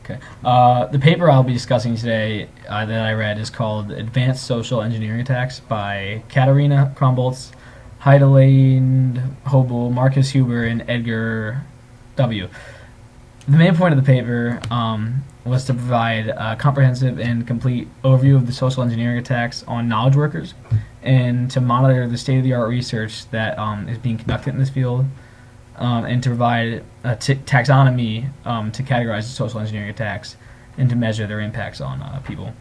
Okay. The paper I'll be discussing today that I read is called Advanced Social Engineering Attacks by Katharina Krombolz, Heidelin Hobel, Marcus Huber, and Edgar W. The main point of the paper was to provide a comprehensive and complete overview of the social engineering attacks on knowledge workers and to monitor the state-of-the-art research that is being conducted in this field and to provide a taxonomy to categorize the social engineering attacks and to measure their impacts on people.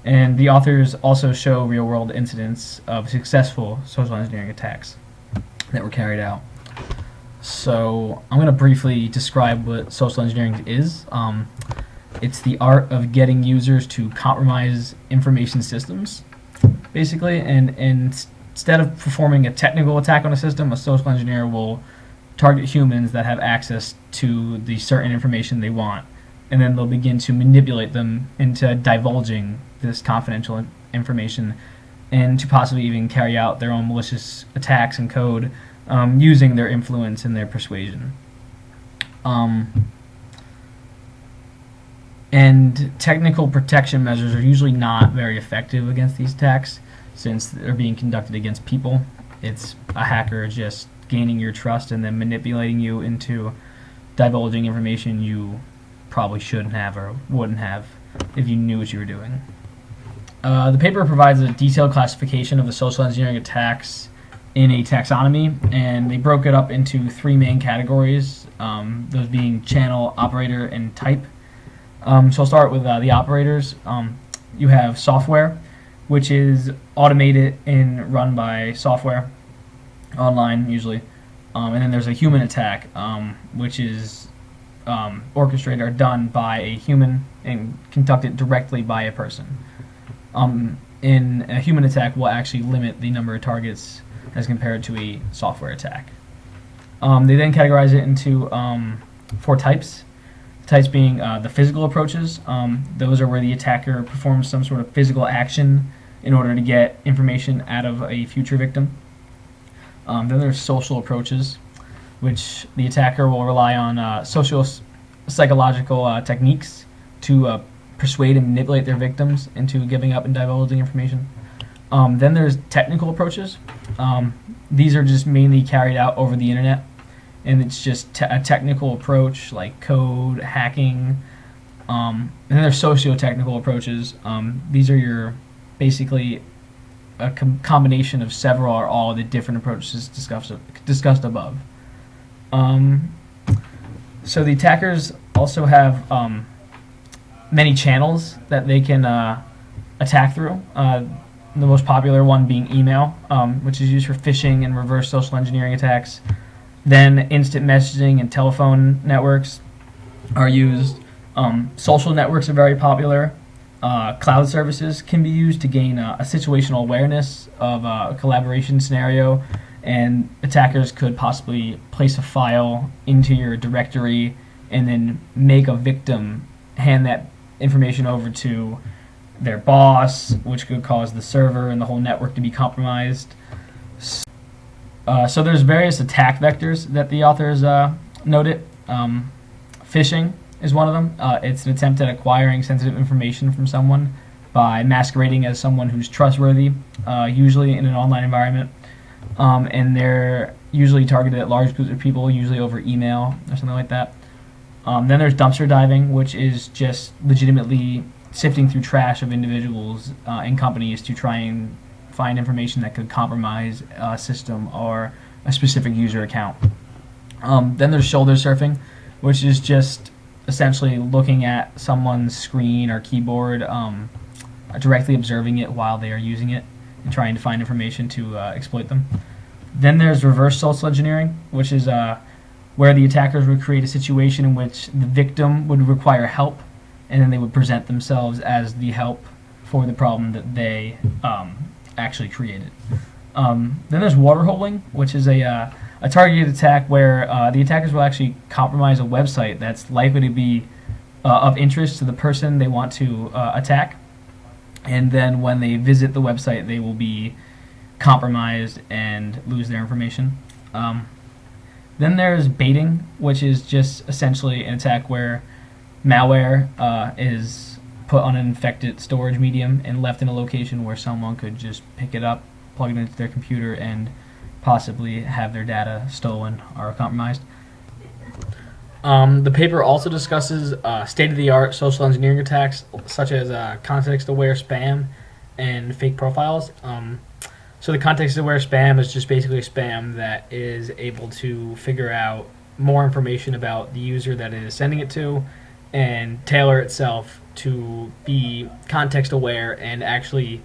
And the authors also show real-world incidents of successful social engineering attacks that were carried out. So I'm going to briefly describe what social engineering is. It's the art of getting users to compromise information systems, basically, and instead of performing a technical attack on a system, a social engineer will target humans that have access to the certain information they want, and then they'll begin to manipulate them into divulging this confidential information and to possibly even carry out their own malicious attacks and code using their influence and their persuasion. And technical protection measures are usually not very effective against these attacks since they're being conducted against people. It's a hacker just gaining your trust and then manipulating you into divulging information you probably shouldn't have or wouldn't have if you knew what you were doing. The paper provides a detailed classification of the social engineering attacks in a taxonomy, and they broke it up into three main categories, those being channel, operator, and type. So I'll start with the operators. You have software, which is automated and run by software, online usually. And then there's a human attack, which is orchestrated or done by a human and conducted directly by a person. In a human attack will actually limit the number of targets as compared to a software attack. They then categorize it into four types. Types being the physical approaches. Those are where the attacker performs some sort of physical action in order to get information out of a future victim. Then there's social approaches, which the attacker will rely on social psychological techniques to persuade and manipulate their victims into giving up and divulging information. Then there's technical approaches. These are just mainly carried out over the internet, and it's just a technical approach like code, hacking. And then there's socio-technical approaches. These are your basically a combination of several or all of the different approaches discussed above. So the attackers also have many channels that they can attack through. The most popular one being email, which is used for phishing and reverse social engineering attacks. Then instant messaging and telephone networks are used. Social networks are very popular. Cloud services can be used to gain a situational awareness of a collaboration scenario, and attackers could possibly place a file into your directory and then make a victim hand that information over to their boss, which could cause the server and the whole network to be compromised. So there's various attack vectors that the authors noted. Phishing is one of them. It's an attempt at acquiring sensitive information from someone by masquerading as someone who's trustworthy, usually in an online environment. And they're usually targeted at large groups of people, usually over email or something like that. Then there's dumpster diving, which is just legitimately sifting through trash of individuals and companies to try and find information that could compromise a system or a specific user account. Then there's shoulder surfing, which is just essentially looking at someone's screen or keyboard, directly observing it while they are using it and trying to find information to exploit them. Then there's reverse social engineering, which is where the attackers would create a situation in which the victim would require help, and then they would present themselves as the help for the problem that they actually created. Then there's waterholing, which is a targeted attack where the attackers will actually compromise a website that's likely to be of interest to the person they want to attack, and then when they visit the website, they will be compromised and lose their information. Then there's baiting, which is just essentially an attack where malware is put on an infected storage medium and left in a location where someone could just pick it up, plug it into their computer, and possibly have their data stolen or compromised. The paper also discusses state-of-the-art social engineering attacks, such as context-aware spam and fake profiles. So the context-aware spam is just basically spam that is able to figure out more information about the user that it is sending it to and tailor itself to be context-aware and actually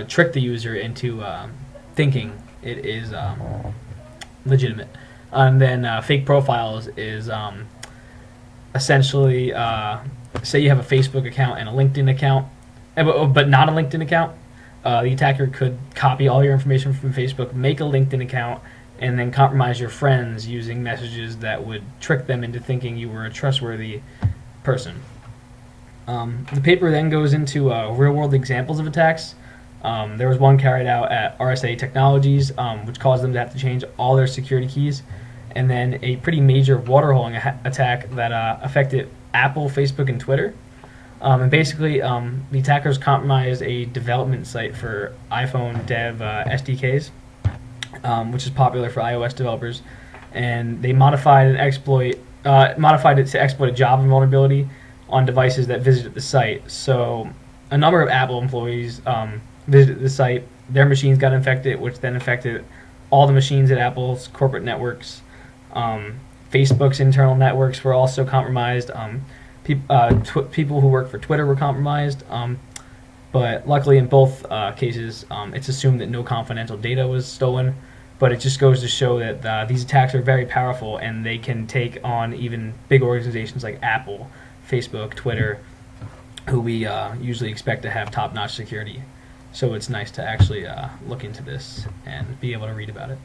trick the user into thinking it is legitimate. And then fake profiles is essentially, say you have a Facebook account and a LinkedIn account, but not a LinkedIn account. The attacker could copy all your information from Facebook, make a LinkedIn account, and then compromise your friends using messages that would trick them into thinking you were a trustworthy person. The paper then goes into real-world examples of attacks. There was one carried out at RSA Technologies, which caused them to have to change all their security keys, and then a pretty major waterholing attack that affected Apple, Facebook, and Twitter. And basically, the attackers compromised a development site for iPhone dev SDKs, which is popular for iOS developers, and they modified it to exploit a Java vulnerability on devices that visited the site. So a number of Apple employees visited the site. Their machines got infected, which then affected all the machines at Apple's corporate networks. Facebook's internal networks were also compromised. People who work for Twitter were compromised. But luckily, in both cases, it's assumed that no confidential data was stolen. But it just goes to show that these attacks are very powerful, and they can take on even big organizations like Apple, Facebook, Twitter, who we usually expect to have top-notch security. So it's nice to actually look into this and be able to read about it.